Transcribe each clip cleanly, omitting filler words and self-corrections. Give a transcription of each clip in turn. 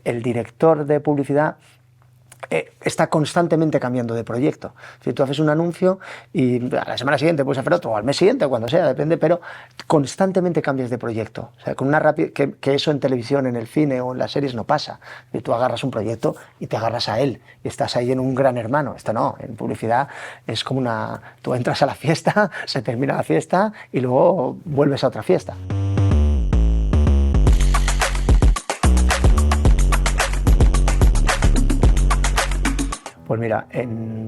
el director de publicidad está constantemente cambiando de proyecto. Si tú haces un anuncio y a la semana siguiente puedes hacer otro, o al mes siguiente, cuando sea, depende, pero constantemente cambias de proyecto. O sea, con una rapidez que eso en televisión, en el cine o en las series no pasa. Y tú agarras un proyecto y te agarras a él y estás ahí en un gran hermano. Esto no, en publicidad es como tú entras a la fiesta, se termina la fiesta y luego vuelves a otra fiesta. Pues mira,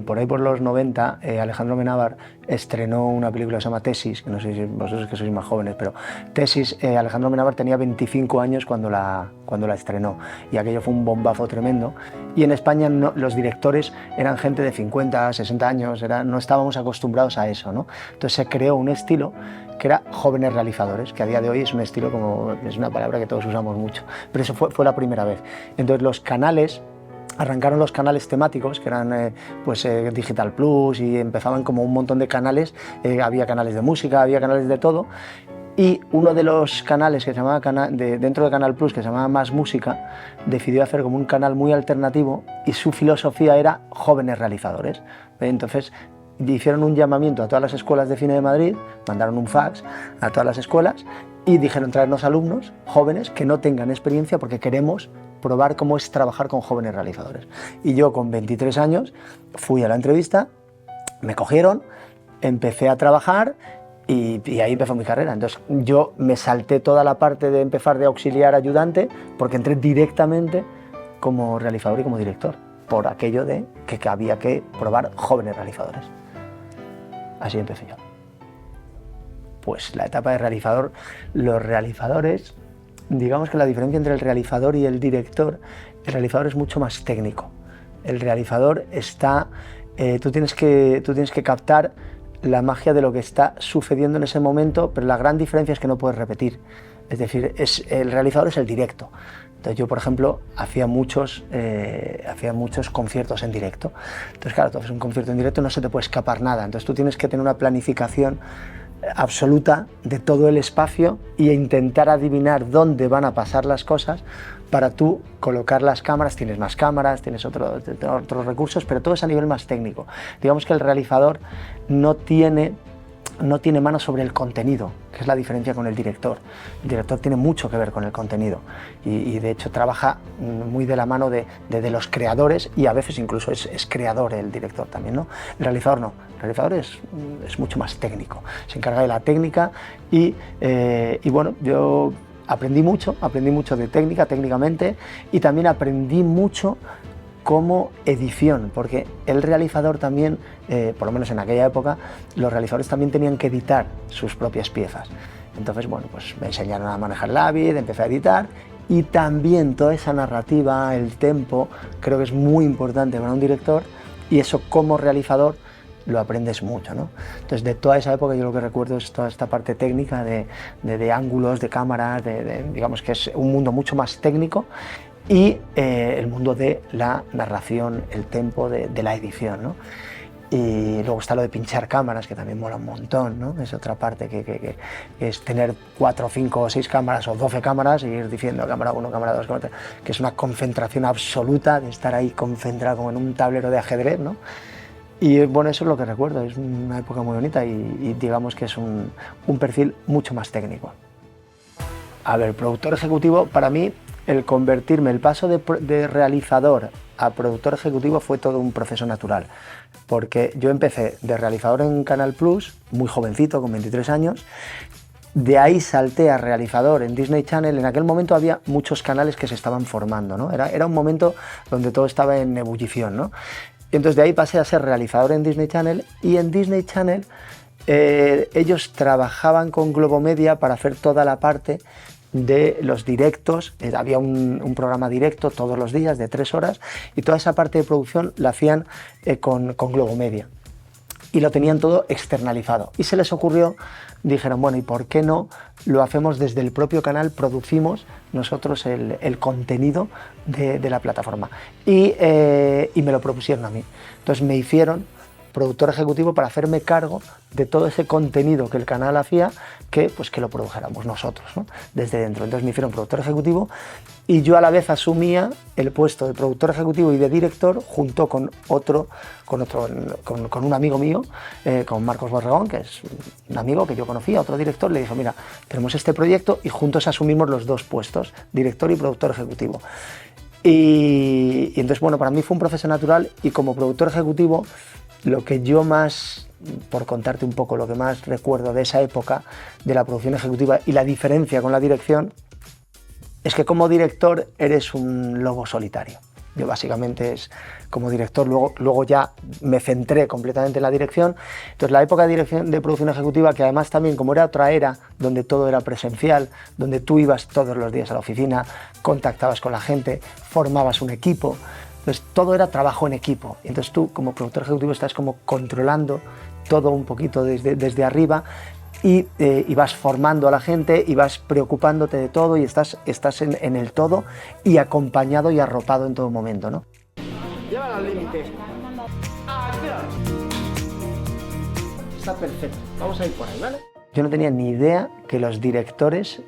por ahí por los 90, Alejandro Amenábar estrenó una película que se llama Tesis, que no sé si vosotros que sois más jóvenes, pero Tesis, Alejandro Amenábar tenía 25 años cuando la estrenó, y aquello fue un bombazo tremendo, y en España los directores eran gente de 50, 60 años, no estábamos acostumbrados a eso, ¿no? Entonces se creó un estilo que era jóvenes realizadores, que a día de hoy es un estilo es una palabra que todos usamos mucho, pero eso fue la primera vez. Entonces los canales, arrancaron los canales temáticos, que eran Digital Plus, y empezaban como un montón de canales, había canales de música, había canales de todo, y uno de los canales que se llamaba dentro de Canal Plus, que se llamaba Más Música, decidió hacer como un canal muy alternativo, y su filosofía era jóvenes realizadores. Entonces hicieron un llamamiento a todas las escuelas de cine de Madrid, mandaron un fax a todas las escuelas y dijeron: traernos alumnos jóvenes que no tengan experiencia, porque queremos probar cómo es trabajar con jóvenes realizadores. Y yo, con 23 años, fui a la entrevista, me cogieron, empecé a trabajar y ahí empezó mi carrera. Entonces yo me salté toda la parte de empezar de auxiliar ayudante, porque entré directamente como realizador y como director, por aquello de que había que probar jóvenes realizadores. Así empecé yo. Pues la etapa de realizador, los realizadores, digamos que la diferencia entre el realizador y el realizador es mucho más técnico. El realizador tú tienes que captar la magia de lo que está sucediendo en ese momento, pero la gran diferencia es que no puedes repetir. Es decir, el realizador es el directo. Entonces yo, por ejemplo, hacía muchos conciertos en directo. Entonces, claro, tú haces un concierto en directo, no se te puede escapar nada. Entonces tú tienes que tener una planificación absoluta de todo el espacio e intentar adivinar dónde van a pasar las cosas para tú colocar las cámaras. Tienes más cámaras, tienes otros recursos, pero todo es a nivel más técnico. Digamos que el realizador no tiene mano sobre el contenido, que es la diferencia con el director. El director tiene mucho que ver con el contenido y de hecho trabaja muy de la mano de los creadores, y a veces incluso es creador el director también, ¿no? El realizador no, el realizador es mucho más técnico, se encarga de la técnica y bueno, yo aprendí mucho de técnicamente, y también aprendí mucho como edición, porque el realizador también, por lo menos en aquella época, los realizadores también tenían que editar sus propias piezas. Entonces, bueno, pues me enseñaron a manejar el Avid, empecé a editar, y también toda esa narrativa, el tempo, creo que es muy importante para un director, y eso como realizador lo aprendes mucho, ¿no? Entonces, de toda esa época yo lo que recuerdo es toda esta parte técnica de ángulos, de cámaras, digamos que es un mundo mucho más técnico, y el mundo de la narración, el tempo de la edición, ¿no? Y luego está lo de pinchar cámaras, que también mola un montón, ¿no? Es otra parte que es tener 4, 5 o 6 cámaras o 12 cámaras y ir diciendo cámara 1, cámara 2, cámara 3, que es una concentración absoluta de estar ahí concentrado como en un tablero de ajedrez, ¿no? Y bueno, eso es lo que recuerdo, es una época muy bonita y digamos que es un perfil mucho más técnico. A ver, productor ejecutivo, para mí, el paso de realizador a productor ejecutivo fue todo un proceso natural, porque yo empecé de realizador en Canal Plus, muy jovencito, con 23 años, de ahí salté a realizador en Disney Channel. En aquel momento había muchos canales que se estaban formando, ¿no? Era un momento donde todo estaba en ebullición, ¿no? Y entonces de ahí pasé a ser realizador en Disney Channel, y en Disney Channel ellos trabajaban con Globomedia para hacer toda la parte de los directos. Había un programa directo todos los días de 3 horas, y toda esa parte de producción la hacían con Globomedia, y lo tenían todo externalizado, y se les ocurrió, dijeron, bueno, ¿y por qué no lo hacemos desde el propio canal? Producimos nosotros el contenido de la plataforma, y me lo propusieron a mí. Entonces me hicieron productor ejecutivo para hacerme cargo de todo ese contenido que el canal hacía, que lo produjéramos nosotros, ¿no? Desde dentro. Entonces me hicieron productor ejecutivo y yo a la vez asumía el puesto de productor ejecutivo y de director junto con un amigo mío, con Marcos Borregón, que es un amigo que yo conocía, otro director. Le dije, mira, tenemos este proyecto y juntos asumimos los dos puestos, director y productor ejecutivo. Y entonces, bueno, para mí fue un proceso natural, y como productor ejecutivo, lo que yo más, por contarte un poco, lo que más recuerdo de esa época de la producción ejecutiva y la diferencia con la dirección, es que como director eres un lobo solitario. Yo básicamente como director, luego ya me centré completamente en la dirección. Entonces la época de producción ejecutiva, que además también como era otra era, donde todo era presencial, donde tú ibas todos los días a la oficina, contactabas con la gente, formabas un equipo, entonces todo era trabajo en equipo. Entonces tú como productor ejecutivo estás como controlando todo un poquito desde arriba, y vas formando a la gente y vas preocupándote de todo, y estás en el todo y acompañado y arropado en todo momento, ¿no? Llévala al límite. Está perfecto. Vamos a ir por ahí, ¿vale? Yo no tenía ni idea que los directores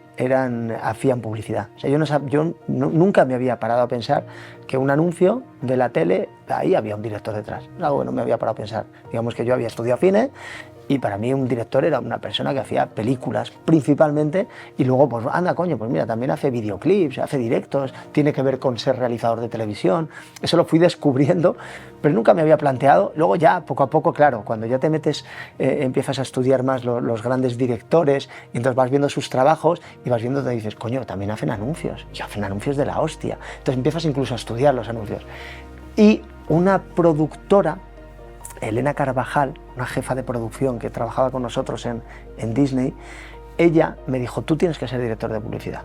hacían publicidad. O sea, yo nunca me había parado a pensar que un anuncio de la tele, ahí había un director detrás. Algo que no me había parado a pensar. Digamos que yo había estudiado cine, y para mí un director era una persona que hacía películas principalmente, y luego pues anda coño, pues mira, también hace videoclips, hace directos, tiene que ver con ser realizador de televisión. Eso lo fui descubriendo, pero nunca me había planteado. Luego ya poco a poco, claro, cuando ya te metes, empiezas a estudiar más los grandes directores, y entonces vas viendo sus trabajos y vas viendo, te dices, coño, también hacen anuncios, y hacen anuncios de la hostia. Entonces empiezas incluso a estudiar los anuncios. Y una productora, Elena Carvajal, una jefa de producción que trabajaba con nosotros en Disney, ella me dijo, tú tienes que ser director de publicidad.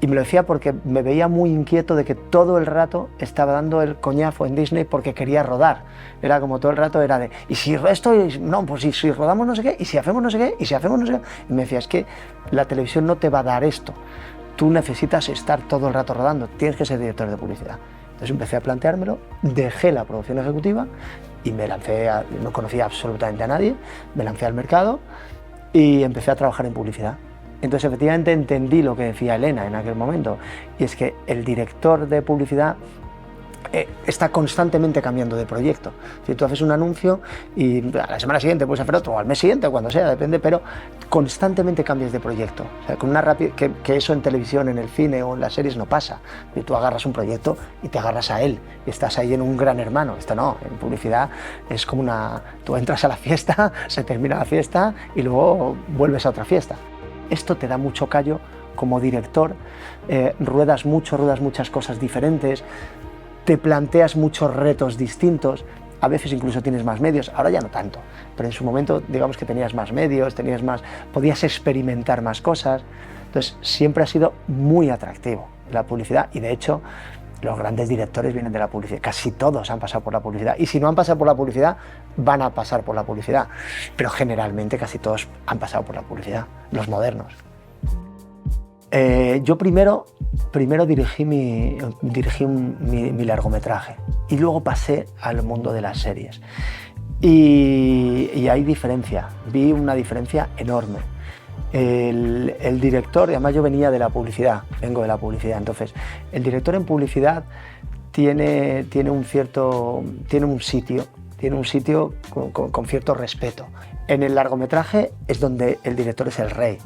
Y me lo decía porque me veía muy inquieto de que todo el rato estaba dando el coñazo en Disney porque quería rodar. Era como todo el rato era de, y si esto, no, pues si rodamos no sé qué, y si hacemos no sé qué, y si hacemos no sé qué. Y me decía, es que la televisión no te va a dar esto. Tú necesitas estar todo el rato rodando, tienes que ser director de publicidad. Entonces empecé a planteármelo, dejé la producción ejecutiva y me lancé, no conocía absolutamente a nadie, me lancé al mercado y empecé a trabajar en publicidad. Entonces efectivamente entendí lo que decía Elena en aquel momento, y es que el director de publicidad está constantemente cambiando de proyecto. Si tú haces un anuncio y a la semana siguiente puedes hacer otro, o al mes siguiente, cuando sea, depende, pero constantemente cambias de proyecto. O sea, con una rapidez que eso en televisión, en el cine o en las series no pasa. Y tú agarras un proyecto y te agarras a él, y estás ahí en un gran hermano. Esto no, en publicidad es como tú entras a la fiesta, se termina la fiesta y luego vuelves a otra fiesta. Esto te da mucho callo como director, ruedas muchas cosas diferentes, te planteas muchos retos distintos, a veces incluso tienes más medios, ahora ya no tanto, pero en su momento digamos que tenías más medios, podías experimentar más cosas. Entonces siempre ha sido muy atractivo la publicidad, y de hecho los grandes directores vienen de la publicidad, casi todos han pasado por la publicidad, y si no han pasado por la publicidad van a pasar por la publicidad, pero generalmente casi todos han pasado por la publicidad, los modernos. Yo primero dirigí mi largometraje, y luego pasé al mundo de las series. Y hay diferencia, vi una diferencia enorme. El director, además yo vengo de la publicidad, entonces el director en publicidad tiene un sitio con cierto respeto. En el largometraje es donde el director es el rey.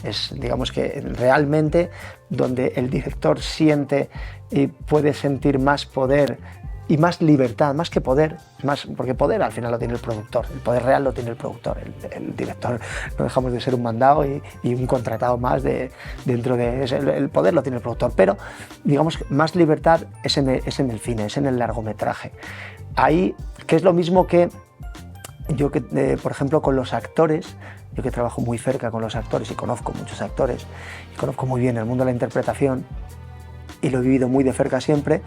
Es, digamos que realmente donde el director siente y puede sentir más poder y más libertad, más que poder, porque poder al final lo tiene el productor, el poder real lo tiene el productor, el director no dejamos de ser un mandado y un contratado más dentro de el poder lo tiene el productor, pero digamos más libertad es en el cine, es en el largometraje. Ahí, que es lo mismo que yo por ejemplo con los actores. Yo que trabajo muy cerca con los actores y conozco muchos actores, y conozco muy bien el mundo de la interpretación y lo he vivido muy de cerca siempre,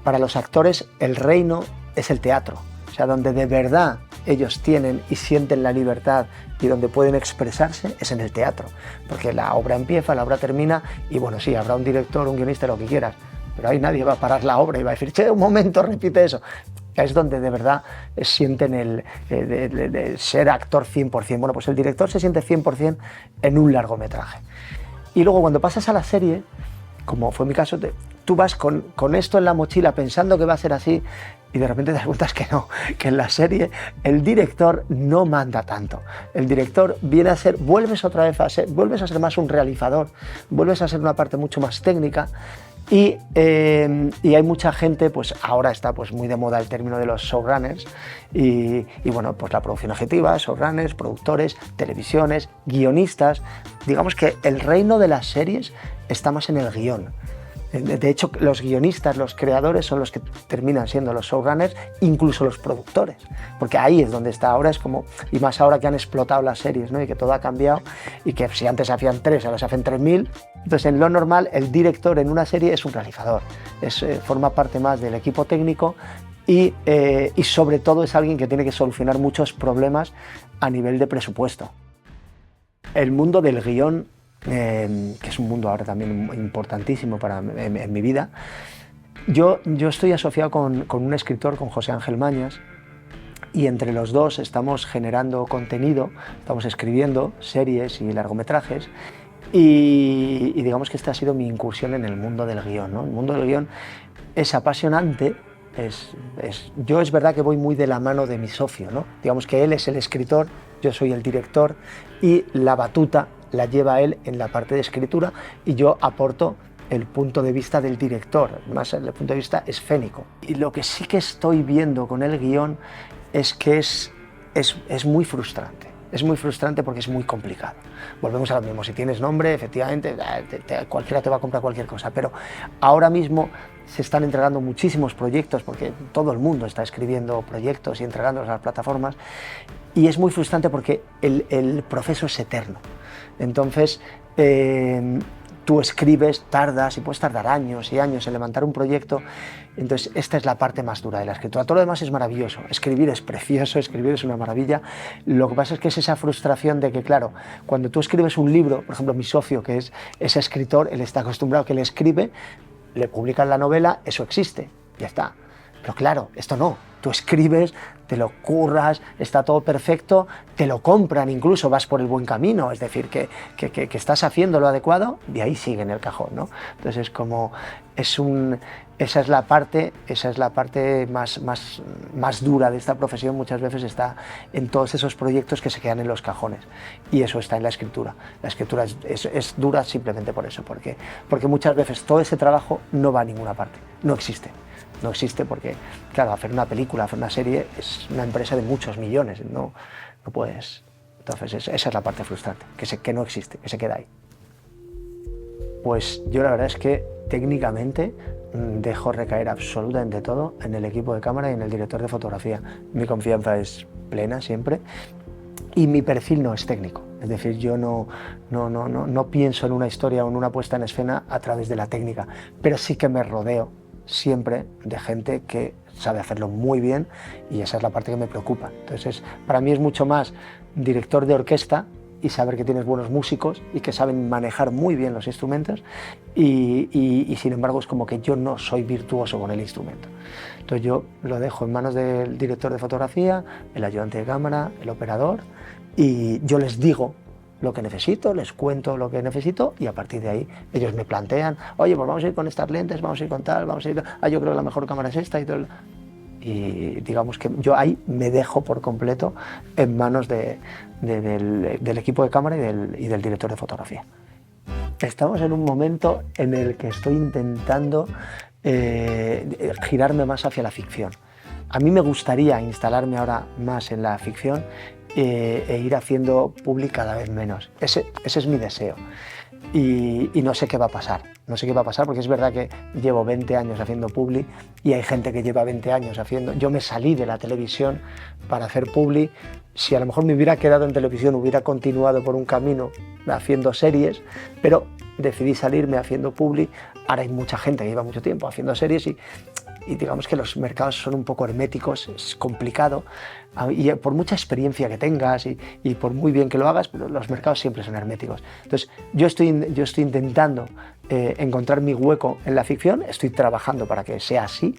para los actores el reino es el teatro, o sea, donde de verdad ellos tienen y sienten la libertad y donde pueden expresarse es en el teatro, porque la obra empieza, la obra termina y bueno, sí, habrá un director, un guionista, lo que quieras, pero ahí nadie va a parar la obra y va a decir, che, un momento, repite eso. Es donde de verdad sienten el de ser actor 100%. Bueno, pues el director se siente 100% en un largometraje. Y luego cuando pasas a la serie, como fue mi caso, tú vas con esto en la mochila pensando que va a ser así y de repente te das cuenta que no, que en la serie el director no manda tanto. El director viene a ser, vuelves a ser más un realizador, vuelves a ser una parte mucho más técnica. Y hay mucha gente, pues ahora está pues muy de moda el término de los showrunners y bueno, pues la producción ejecutiva, showrunners, productores, televisiones, guionistas. Digamos que el reino de las series está más en el guión. De hecho, los guionistas, los creadores son los que terminan siendo los showrunners, incluso los productores, porque ahí es donde está ahora, es como, y más ahora que han explotado las series, ¿no? Y que todo ha cambiado y que si antes hacían 3, ahora se hacen 3000. Entonces, en lo normal, el director en una serie es un realizador, forma parte más del equipo técnico y sobre todo es alguien que tiene que solucionar muchos problemas a nivel de presupuesto. El mundo del guión, que es un mundo ahora también importantísimo en mi vida. Yo estoy asociado con un escritor, con José Ángel Mañas, y entre los dos estamos generando contenido, estamos escribiendo series y largometrajes, y digamos que esta ha sido mi incursión en el mundo del guión, ¿no? El mundo del guión es apasionante. Yo es verdad que voy muy de la mano de mi socio, ¿no? Digamos que él es el escritor, yo soy el director y la batuta la lleva él en la parte de escritura y yo aporto el punto de vista del director, más el punto de vista escénico. Y lo que sí que estoy viendo con el guión es que es muy frustrante. Es muy frustrante porque es muy complicado. Volvemos a lo mismo, si tienes nombre, efectivamente, cualquiera te va a comprar cualquier cosa, pero ahora mismo se están entregando muchísimos proyectos porque todo el mundo está escribiendo proyectos y entregándolos a las plataformas y es muy frustrante porque el proceso es eterno. Entonces, tú escribes, tardas y puedes tardar años y años en levantar un proyecto. Entonces, esta es la parte más dura de la escritura. Todo lo demás es maravilloso. Escribir es precioso, escribir es una maravilla. Lo que pasa es que es esa frustración de que, claro, cuando tú escribes un libro, por ejemplo, mi socio, que es escritor, él está acostumbrado a que le escribe, le publican la novela, eso existe, ya está. Pero claro, esto no. Tú escribes, te lo curras, está todo perfecto, te lo compran incluso, vas por el buen camino, es decir, que estás haciendo lo adecuado y ahí sigue en el cajón, ¿no? Entonces es como, esa es la parte más dura de esta profesión, muchas veces está en todos esos proyectos que se quedan en los cajones y eso está en la escritura. La escritura es dura simplemente por eso, porque muchas veces todo ese trabajo no va a ninguna parte, no existe. No existe porque, claro, hacer una película, hacer una serie es una empresa de muchos millones, no puedes. Entonces esa es la parte frustrante, que no existe, que se queda ahí. Pues yo la verdad es que técnicamente dejo recaer absolutamente todo en el equipo de cámara y en el director de fotografía. Mi confianza es plena siempre y mi perfil no es técnico. Es decir, yo no pienso en una historia o en una puesta en escena a través de la técnica, pero sí que me rodeo siempre de gente que sabe hacerlo muy bien y esa es la parte que me preocupa. Entonces, para mí es mucho más director de orquesta y saber que tienes buenos músicos y que saben manejar muy bien los instrumentos y sin embargo es como que yo no soy virtuoso con el instrumento. Entonces yo lo dejo en manos del director de fotografía, el ayudante de cámara, el operador y yo les digo lo que necesito, les cuento lo que necesito y a partir de ahí ellos me plantean, oye, pues vamos a ir con estas lentes, vamos a ir con tal, vamos a ir, yo creo que la mejor cámara es esta y todo. Y digamos que yo ahí me dejo por completo en manos del equipo de cámara y del director de fotografía. Estamos en un momento en el que estoy intentando girarme más hacia la ficción. A mí me gustaría instalarme ahora más en la ficción e ir haciendo publi cada vez menos. Ese es mi deseo. Y no sé qué va a pasar. No sé qué va a pasar porque es verdad que llevo 20 años haciendo publi y hay gente que lleva 20 años haciendo... Yo me salí de la televisión para hacer publi. Si a lo mejor me hubiera quedado en televisión, hubiera continuado por un camino haciendo series, pero decidí salirme haciendo publi. Ahora hay mucha gente que lleva mucho tiempo haciendo series y digamos que los mercados son un poco herméticos, es complicado y por mucha experiencia que tengas y por muy bien que lo hagas, pero los mercados siempre son herméticos. Entonces yo estoy intentando encontrar mi hueco en la ficción, estoy trabajando para que sea así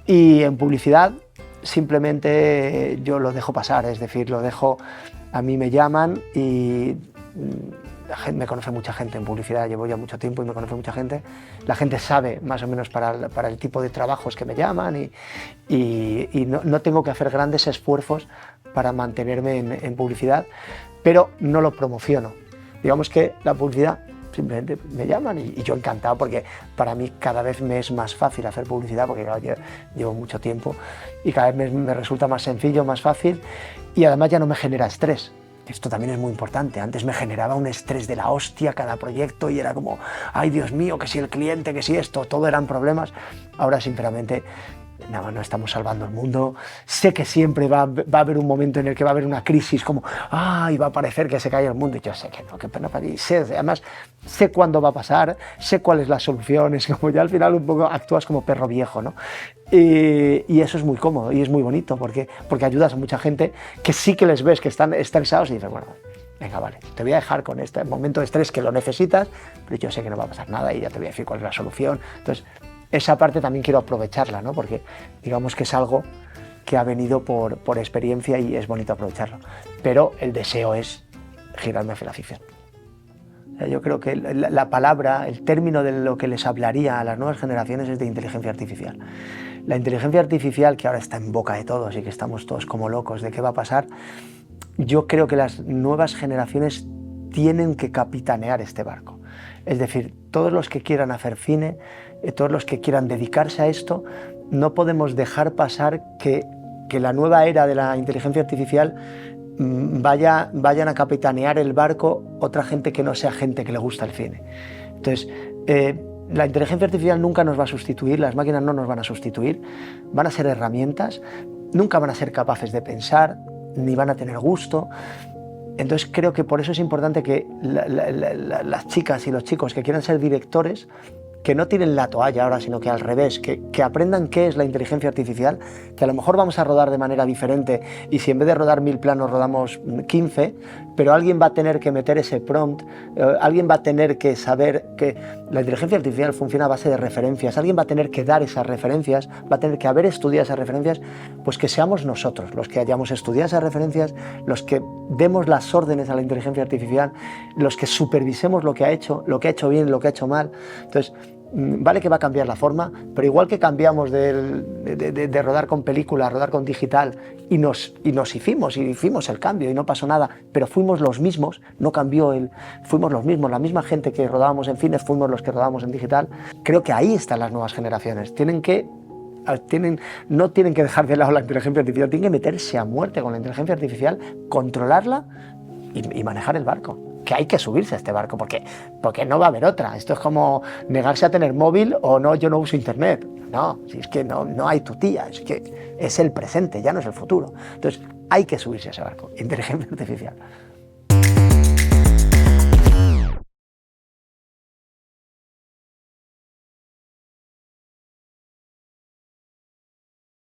y en publicidad simplemente yo lo dejo pasar, es decir, lo dejo, a mí me llaman y me conoce mucha gente en publicidad, llevo ya mucho tiempo y me conoce mucha gente. La gente sabe más o menos para el tipo de trabajos que me llaman y no tengo que hacer grandes esfuerzos para mantenerme en publicidad, pero no lo promociono. Digamos que la publicidad simplemente me llaman y yo encantado, porque para mí cada vez me es más fácil hacer publicidad, porque claro, llevo mucho tiempo y cada vez me resulta más sencillo, más fácil, y además ya no me genera estrés. Esto también es muy importante. Antes me generaba un estrés de la hostia cada proyecto y era como, ay Dios mío, que si el cliente, que si esto, todo eran problemas. Ahora sinceramente no estamos salvando el mundo. Sé que siempre va a haber un momento en el que va a haber una crisis, como, ay, va a parecer que se cae el mundo, y yo sé que no, que pena para mí. Además, sé cuándo va a pasar, sé cuál es la solución, es como ya al final un poco actúas como perro viejo, ¿no? Y eso es muy cómodo y es muy bonito, porque ayudas a mucha gente que sí que les ves que están estresados y dices, bueno, venga, vale, te voy a dejar con este momento de estrés que lo necesitas, pero yo sé que no va a pasar nada y ya te voy a decir cuál es la solución. Entonces, esa parte también quiero aprovecharla, ¿no? Porque digamos que es algo que ha venido por experiencia y es bonito aprovecharlo. Pero el deseo es girarme hacia la ficción. Yo creo que la palabra, el término de lo que les hablaría a las nuevas generaciones es de inteligencia artificial. La inteligencia artificial, que ahora está en boca de todos y que estamos todos como locos de qué va a pasar, yo creo que las nuevas generaciones tienen que capitanear este barco. Es decir, todos los que quieran hacer cine, todos los que quieran dedicarse a esto, no podemos dejar pasar que la nueva era de la inteligencia artificial vayan a capitanear el barco otra gente que no sea gente que le gusta el cine. Entonces, la inteligencia artificial nunca nos va a sustituir, las máquinas no nos van a sustituir, van a ser herramientas, nunca van a ser capaces de pensar, ni van a tener gusto. Entonces creo que por eso es importante que las chicas y los chicos que quieran ser directores, que no tiren la toalla ahora, sino que al revés, que aprendan qué es la inteligencia artificial, que a lo mejor vamos a rodar de manera diferente y si en vez de rodar 1000 planos rodamos 15, pero alguien va a tener que meter ese prompt, alguien va a tener que saber que la inteligencia artificial funciona a base de referencias, alguien va a tener que dar esas referencias, va a tener que haber estudiado esas referencias, pues que seamos nosotros los que hayamos estudiado esas referencias, los que demos las órdenes a la inteligencia artificial, los que supervisemos lo que ha hecho bien, lo que ha hecho mal. Entonces, vale que va a cambiar la forma, pero igual que cambiamos de rodar con película a rodar con digital y hicimos el cambio y no pasó nada, pero fuimos los mismos, no cambió fuimos los mismos, la misma gente que rodábamos en cines fuimos los que rodábamos en digital. Creo que ahí están las nuevas generaciones, no tienen que dejar de lado la inteligencia artificial, tienen que meterse a muerte con la inteligencia artificial, controlarla y manejar el barco. Que hay que subirse a este barco porque no va a haber otra. Esto es como negarse a tener móvil o no, yo no uso internet. No, si es que no hay tu tía, es que es el presente, ya no es el futuro. Entonces hay que subirse a ese barco, inteligencia artificial.